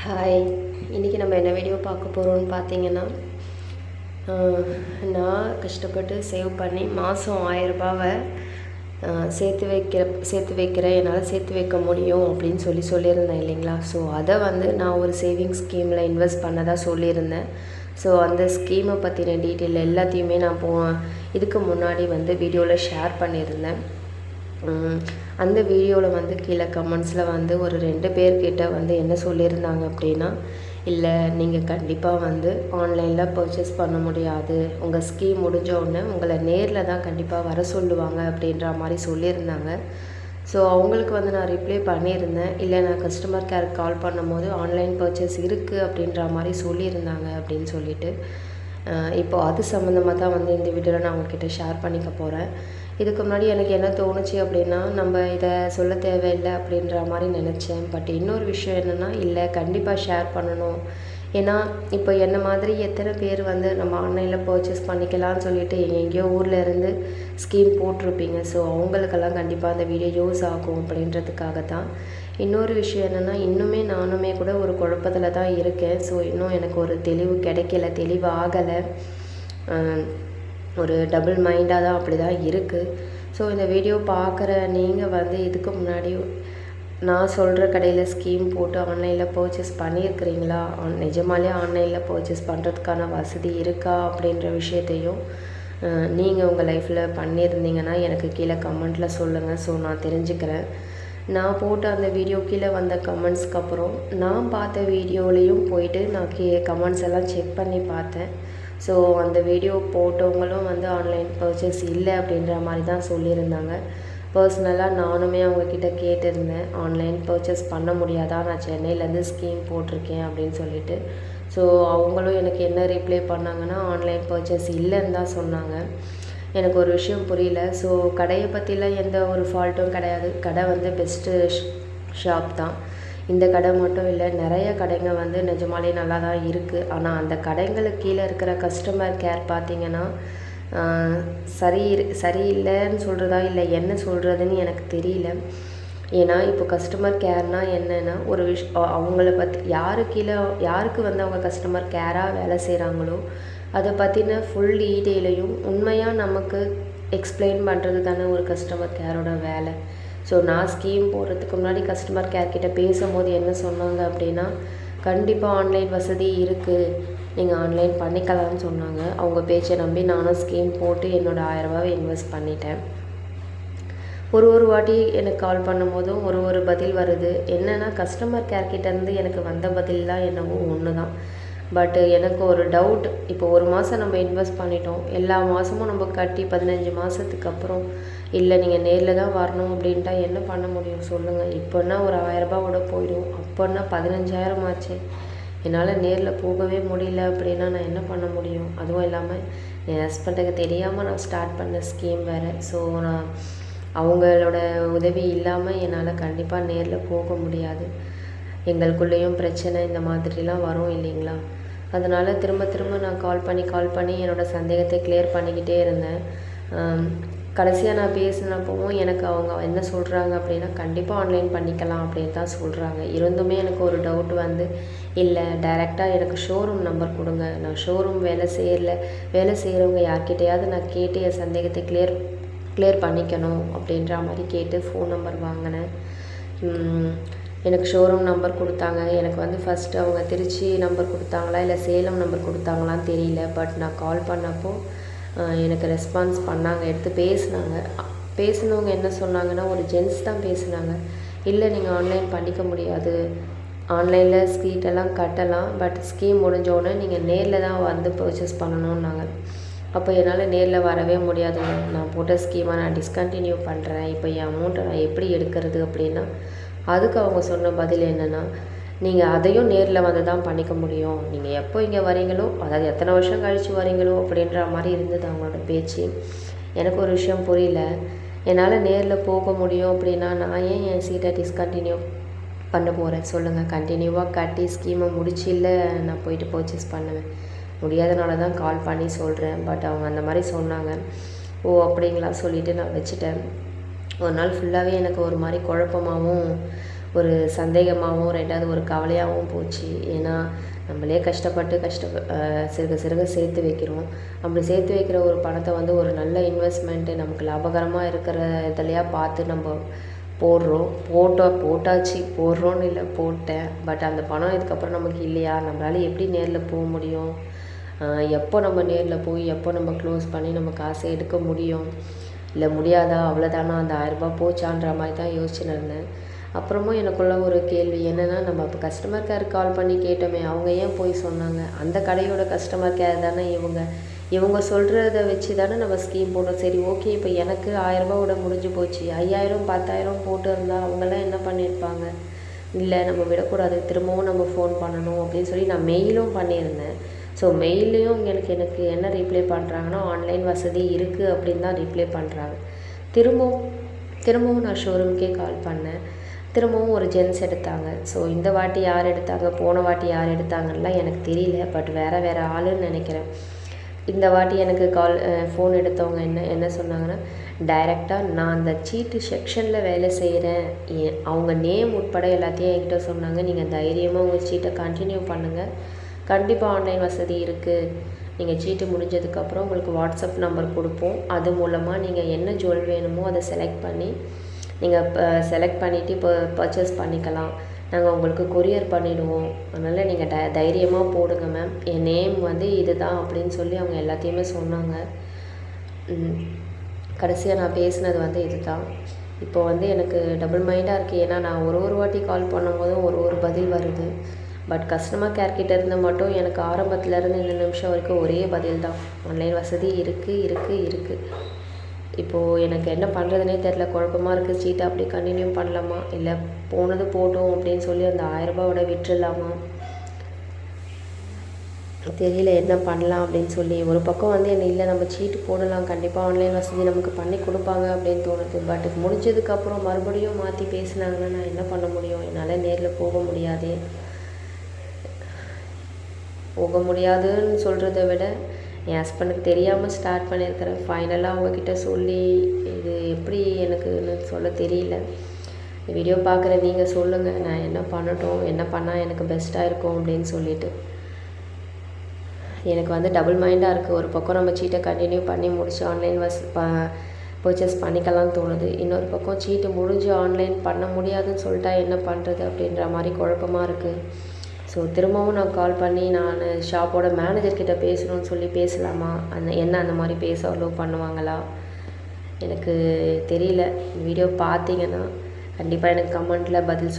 Hi. இன்றைக்கி நம்ம என்ன வீடியோ பார்க்க போகிறோம்னு பார்த்தீங்கன்னா, நான் கஷ்டப்பட்டு சேவ் பண்ணி மாதம் 1000 சேர்த்து வைக்கிறேன், என்னால் சேர்த்து வைக்க முடியும் அப்படின்னு சொல்லியிருந்தேன் இல்லைங்களா. ஸோ அதை நான் ஒரு சேவிங்ஸ் ஸ்கீமில் இன்வெஸ்ட் பண்ணதாக சொல்லியிருந்தேன். ஸோ அந்த ஸ்கீமை பற்றின டீட்டெயில் எல்லாத்தையுமே நான் இதுக்கு முன்னாடி வீடியோவில் ஷேர் பண்ணியிருந்தேன். அந்த வீடியோவில் கீழே கமெண்ட்ஸில் ஒரு 2 பேர்கிட்ட என்ன சொல்லியிருந்தாங்க அப்படின்னா, இல்லை நீங்கள் கண்டிப்பாக ஆன்லைனில் பர்ச்சேஸ் பண்ண முடியாது, உங்கள் ஸ்கீம் முடிஞ்ச உடனே உங்களை நேரில் தான் கண்டிப்பாக வர சொல்லுவாங்க அப்படின்ற மாதிரி சொல்லியிருந்தாங்க. ஸோ அவங்களுக்கு நான் ரிப்ளை பண்ணியிருந்தேன், இல்லை நான் கஸ்டமர் கேருக்கு கால் பண்ணும்போது ஆன்லைன் பர்ச்சேஸ் இருக்குது அப்படின்ற மாதிரி சொல்லியிருந்தாங்க அப்படின்னு சொல்லிட்டு. இப்போது அது சம்மந்தமாக தான் இந்த வீடியோவில் நான் உங்கள்கிட்ட ஷேர் பண்ணிக்க போகிறேன். இதுக்கு முன்னாடி எனக்கு என்ன தோணுச்சு அப்படின்னா, நம்ம இதை சொல்ல தேவையில்லை அப்படின்ற மாதிரி நினச்சேன். பட் இன்னொரு விஷயம் என்னென்னா, இல்லை கண்டிப்பாக ஷேர் பண்ணணும். ஏன்னா இப்போ என்ன மாதிரி எத்தனை பேர் நம்ம ஆன்லைனில் பர்ச்சேஸ் பண்ணிக்கலாம்னு சொல்லிட்டு எங்கேயோ ஊரில் இருந்து ஸ்கீம் போட்டிருப்பீங்க. ஸோ அவங்களுக்கெல்லாம் கண்டிப்பாக அந்த வீடியோ யூஸ் ஆகும் அப்படின்றதுக்காக தான். இன்னொரு விஷயம் என்னென்னா, நானுமே கூட ஒரு குழப்பத்தில் தான் இருக்கேன். ஸோ இன்னும் எனக்கு ஒரு தெளிவு கிடைக்கல, தெளிவு ஆகலை. ஒரு டபுள் மைண்டாக தான் அப்படி தான் இருக்குது. ஸோ இந்த வீடியோ பார்க்குற நீங்கள் இதுக்கு முன்னாடி நான் சொல்கிற கடையில் ஸ்கீம் போட்டு ஆன்லைனில் பர்ச்சேஸ் பண்ணியிருக்கிறீங்களா, நிஜமாலே ஆன்லைனில் பர்ச்சேஸ் பண்ணுறதுக்கான வசதி இருக்கா அப்படின்ற விஷயத்தையும் நீங்கள் உங்கள் லைஃப்பில் பண்ணியிருந்தீங்கன்னா எனக்கு கீழே கமெண்ட்டில் சொல்லுங்கள். ஸோ நான் தெரிஞ்சுக்கிறேன். நான் போட்ட அந்த வீடியோ கீழே வந்த கமெண்ட்ஸ்க்கு அப்புறம் நான் பார்த்த வீடியோலையும் போயிட்டு நான் கமெண்ட்ஸ் எல்லாம் செக் பண்ணி பார்த்தேன். ஸோ அந்த வீடியோ போட்டவங்களும் ஆன்லைன் பர்ச்சேஸ் இல்லை அப்படின்ற மாதிரி தான் சொல்லியிருந்தாங்க. பர்சனலாக நானுமே அவங்கக்கிட்ட கேட்டிருந்தேன், ஆன்லைன் பர்ச்சேஸ் பண்ண முடியாதா, நான் சென்னையிலேருந்து ஸ்கீம் போட்டிருக்கேன் அப்படின்னு சொல்லிட்டு. ஸோ அவங்களும் எனக்கு என்ன ரிப்ளை பண்ணாங்கன்னா, ஆன்லைன் பர்ச்சேஸ் இல்லைன்னு தான் சொன்னாங்க. எனக்கு ஒரு விஷயம் புரியல. ஸோ கடையை பற்றிலாம் எந்த ஒரு ஃபால்ட்டும் கிடையாது. கடை பெஸ்ட்டு ஷாப் தான். இந்த கடை மட்டும் இல்லை, நிறைய கடைங்க நிஜமாலே நல்லா தான் இருக்குது. ஆனால் அந்த கடைங்களுக்கு கீழே இருக்கிற கஸ்டமர் கேர் பார்த்திங்கன்னா சரியில்லைன்னு சொல்கிறதா இல்லை என்ன சொல்கிறதுன்னு எனக்கு தெரியல. ஏன்னா இப்போ கஸ்டமர் கேர்னால் என்னென்னா, ஒரு அவங்கள பற்றி யாருக்கு அவங்க கஸ்டமர் கேராக வேலை செய்கிறாங்களோ அதை பற்றின ஃபுல் டீட்டெயிலையும் உண்மையாக நமக்கு எக்ஸ்பிளைன் பண்ணுறது தானே ஒரு கஸ்டமர் கேரோட வேலை. ஸோ நான் ஸ்கீம் போடுறதுக்கு முன்னாடி கஸ்டமர் கேர்கிட்ட பேசும்போது என்ன சொன்னாங்க அப்படின்னா, கண்டிப்பாக ஆன்லைன் வசதி இருக்குது, நீங்கள் ஆன்லைன் பண்ணிக்கலாம்னு சொன்னாங்க. அவங்க பேச்சை நம்பி நானும் ஸ்கீம் போட்டு என்னோடய 1000 இன்வெஸ்ட் பண்ணிட்டேன். ஒரு வாட்டி எனக்கு கால் பண்ணும்போதும் ஒரு பதில் வருது. என்னென்னா, கஸ்டமர் கேர்கிட்டேருந்து எனக்கு வந்த பதில் தான் என்னவோ ஒன்று தான். பட் எனக்கு ஒரு டவுட், இப்போ 1 மாதம் நம்ம இன்வெஸ்ட் பண்ணிட்டோம், எல்லா மாதமும் நம்ம கட்டி 15 மாதத்துக்கு அப்புறம் இல்லை நீங்கள் நேரில் தான் வரணும் அப்படின்ட்டா என்ன பண்ண முடியும் சொல்லுங்கள். இப்போன்னா ஒரு 1000 போயிடும், அப்போன்னா 15,000 ஆச்சு. என்னால் நேரில் போகவே முடியல அப்படின்னா நான் என்ன பண்ண முடியும்? அதுவும் இல்லாமல் என் ஹஸ்பண்டுக்கு தெரியாமல் நான் ஸ்டார்ட் பண்ண ஸ்கீம் வேறு. ஸோ நான் அவங்களோட உதவி இல்லாமல் என்னால் கண்டிப்பாக நேரில் போக முடியாது. எங்களுக்குள்ளேயும் பிரச்சனை இந்த மாதிரிலாம் வரும் இல்லைங்களா. அதனால் திரும்ப நான் கால் பண்ணி என்னோடய சந்தேகத்தை கிளியர் பண்ணிக்கிட்டே இருந்தேன். கடைசியாக நான் பேசினப்பவும் எனக்கு அவங்க என்ன சொல்கிறாங்க அப்படின்னா, கண்டிப்பாக ஆன்லைன் பண்ணிக்கலாம் அப்படின்னு தான் சொல்கிறாங்க. இருந்துமே எனக்கு ஒரு டவுட் இல்லை டைரெக்டாக எனக்கு ஷோரூம் நம்பர் கொடுங்க, நான் ஷோரூம் வேலை செய்கிறவங்க யார்கிட்டையாவது நான் கேட்டு என் சந்தேகத்தை கிளியர் பண்ணிக்கணும் அப்படின்ற மாதிரி கேட்டு ஃபோன் நம்பர் வாங்கினேன். எனக்கு ஷோரூம் நம்பர் கொடுத்தாங்க. எனக்கு ஃபஸ்ட்டு அவங்க திருச்சி நம்பர் கொடுத்தாங்களா இல்லை சேலம் நம்பர் கொடுத்தாங்களான்னு தெரியல. பட் நான் கால் பண்ணப்போ எனக்கு ரெஸ்பான்ஸ் பண்ணாங்க, எடுத்து பேசினவங்க என்ன சொன்னாங்கன்னா, ஒரு ஜென்ஸ் தான் பேசினாங்க. இல்லை நீங்கள் ஆன்லைன் பண்ணிக்க முடியாது, ஆன்லைனில் ஸ்கீட்டெல்லாம் கட்டலாம், பட் ஸ்கீம் முடிஞ்சோடனே நீங்கள் நேரில் தான் பர்ச்சேஸ் பண்ணணுன்னாங்க. அப்போ என்னால் நேரில் வரவே முடியாதுங்க, நான் போட்ட ஸ்கீமை நான் டிஸ்கண்டினியூ பண்ணுறேன், இப்போ என் அமௌண்ட்டை நான் எப்படி எடுக்கிறது அப்படின்னா, அதுக்கு அவங்க சொன்ன பதில் என்னென்னா, நீங்கள் அதையும் நேரில் தான் பண்ணிக்க முடியும், நீங்கள் எப்போ இங்கே வரீங்களோ, அதாவது எத்தனை வருஷம் கழித்து வரீங்களோ அப்படின்ற மாதிரி இருந்தது அவங்களோட பேச்சு. எனக்கு ஒரு விஷயம் புரியல. என்னால் நேரில் போக முடியும் அப்படின்னா நான் ஏன் என் சீட்டை டிஸ்கண்டினியூ பண்ண போகிறேன் சொல்லுங்கள். கண்டினியூவாக கட்டி ஸ்கீமை முடிச்சு இல்லை நான் போயிட்டு பர்ச்சேஸ் பண்ணுவேன். முடியாதனால தான் கால் பண்ணி சொல்கிறேன். பட் அவங்க அந்த மாதிரி சொன்னாங்க. ஓ அப்படிங்களா சொல்லிவிட்டு நான் வச்சுட்டேன். ஒரு நாள் ஃபுல்லாகவே எனக்கு ஒரு மாதிரி குழப்பமாகவும் ஒரு சந்தேகமாகவும் 2வது ஒரு கவலையாகவும் போச்சு. ஏன்னா நம்மளே கஷ்டப்பட்டு சிறுக சிறுக சேர்த்து வைக்கிறோம். அப்படி சேர்த்து வைக்கிற ஒரு பணத்தை வந்து ஒரு நல்ல இன்வெஸ்ட்மெண்ட்டு நமக்கு லாபகரமாக இருக்கிற இதுலையா பார்த்து நம்ம போட்டாச்சு. போடுறோன்னு இல்லை, போட்டேன். பட் அந்த பணம் இதுக்கப்புறம் நமக்கு இல்லையா, நம்மளால் எப்படி நேரில் போக முடியும், எப்போ நம்ம நேரில் போய் எப்போ நம்ம க்ளோஸ் பண்ணி நம்ம காசை எடுக்க முடியும், இல்லை முடியாதா, அவ்வளோதானா, அந்த 1000 ரூபாய் போச்சான்ற மாதிரி தான் யோசிச்சுன்னு இருந்தேன். அப்புறமும் எனக்குள்ள ஒரு கேள்வி என்னென்னா, நம்ம இப்போ கஸ்டமர் கேருக்கு கால் பண்ணி கேட்டோமே, அவங்க ஏன் போய் சொன்னாங்க? அந்த கடையோட கஸ்டமர் கேர் தானே இவங்க சொல்கிறத வச்சு தானே நம்ம ஸ்கீம் போட்டோம். சரி ஓகே, இப்போ எனக்கு 1000 ரூபாவோட முடிஞ்சு போச்சு. 5000 10,000 போட்டு இருந்தால் அவங்கெல்லாம் என்ன பண்ணியிருப்பாங்க? இல்லை நம்ம விடக்கூடாது, திரும்பவும் நம்ம ஃபோன் பண்ணணும் அப்படின்னு சொல்லி நான் மெயிலும் பண்ணியிருந்தேன். ஸோ மெயிலையும் எனக்கு என்ன ரிப்ளை பண்ணுறாங்கன்னா, ஆன்லைன் வசதி இருக்குது அப்படின்னு தான் ரிப்ளை பண்ணுறாங்க. திரும்பவும் நான் ஷோரூமுக்கே கால் பண்ணேன். திரும்பவும் ஒரு ஜென்ஸ் எடுத்தாங்க. ஸோ இந்த வாட்டி யார் எடுத்தாங்க, போன வாட்டி யார் எடுத்தாங்கலாம் எனக்கு தெரியல. பட் வேறு ஆளுன்னு நினைக்கிறேன். இந்த வாட்டி எனக்கு ஃபோன் எடுத்தவங்க என்ன சொன்னாங்கன்னா, டைரெக்டாக நான் அந்த சீட்டு செக்ஷனில் வேலை செய்கிறேன், அவங்க நேம் உட்பட எல்லாத்தையும் என்கிட்ட சொன்னாங்க. நீங்கள் தைரியமாக உங்கள் சீட்டை கண்டினியூ பண்ணுங்கள், கண்டிப்பாக ஆன்லைன் வசதி இருக்குது. நீங்கள் சீட்டு முடிஞ்சதுக்கப்புறம் உங்களுக்கு வாட்ஸ்அப் நம்பர் கொடுப்போம். அது மூலமாக நீங்கள் என்ன ஜுவல் வேணுமோ அதை செலக்ட் பண்ணிவிட்டு இப்போ பர்ச்சேஸ் பண்ணிக்கலாம். நாங்கள் உங்களுக்கு கொரியர் பண்ணிவிடுவோம். அதனால் நீங்கள் தைரியமாக போடுங்க மேம், என் நேம் வந்து இது தான் அப்படின்னு சொல்லி அவங்க எல்லாத்தையுமே சொன்னாங்க. கடைசியாக நான் பேசினது வந்து இது தான். இப்போ வந்து எனக்கு டபுள் மைண்டாக இருக்குது. ஏன்னா நான் ஒரு வாட்டி கால் பண்ணும்போதும் ஒரு பதில் வருது. பட் கஸ்டமர் கேர் கிட்ட இருந்து மட்டும் எனக்கு ஆரம்பத்துலேருந்து இந்த நிமிஷம் வரைக்கும் ஒரே பதில் தான், ஆன்லைன் வசதி இருக்குது. இப்போது எனக்கு என்ன பண்ணுறதுனே தெரில, குழப்பமாக இருக்குது. சீட்டை அப்படியே கண்டினியூ பண்ணலாமா, இல்லை போனது போட்டோம் அப்படின்னு சொல்லி அந்த 1000 ரூபாவோட விட்டுடலாமா, தெரியல என்ன பண்ணலாம் அப்படின்னு சொல்லி. ஒரு பக்கம் வந்து இல்லை நம்ம சீட்டு போடலாம், கண்டிப்பாக ஆன்லைன் வசதி நமக்கு பண்ணி கொடுப்பாங்க அப்படின்னு தோணுது. பட் முடிஞ்சதுக்கப்புறம் மறுபடியும் மாற்றி பேசினாங்கன்னா நான் என்ன பண்ண முடியும்? என்னால் நேரில் போக முடியாதுன்னு சொல்கிறத விட என் ஹஸ்பண்டுக்கு தெரியாமல் ஸ்டார்ட் பண்ணியிருக்கிறேன். ஃபைனலாக அவங்கக்கிட்ட சொல்லி இது எப்படி எனக்குன்னு சொல்ல தெரியல. இந்த வீடியோ பார்க்குற நீங்கள் சொல்லுங்கள், நான் என்ன பண்ணட்டும், என்ன பண்ணால் எனக்கு பெஸ்ட்டாக இருக்கும் அப்படின்னு சொல்லிட்டு. எனக்கு வந்து டபுள் மைண்டாக இருக்குது. ஒரு பக்கம் நம்ம சீட்டை கண்டினியூ பண்ணி முடிச்சு ஆன்லைன் பர்ச்சேஸ் பண்ணிக்கலாம்னு தோணுது. இன்னொரு பக்கம் சீட்டு முடிஞ்சு ஆன்லைன் பண்ண முடியாதுன்னு சொல்லிட்டா என்ன பண்ணுறது அப்படின்ற மாதிரி குழப்பமாக இருக்குது. ஸோ திரும்பவும் நான் கால் பண்ணி நான் ஷாப்போட மேனேஜர்கிட்ட பேசணும்னு சொல்லி பேசலாமா, அந்த மாதிரி பேச அலோவ் பண்ணுவாங்களா எனக்கு தெரியல. வீடியோ பார்த்தீங்கன்னா கண்டிப்பாக எனக்கு கமெண்ட்டில் பதில்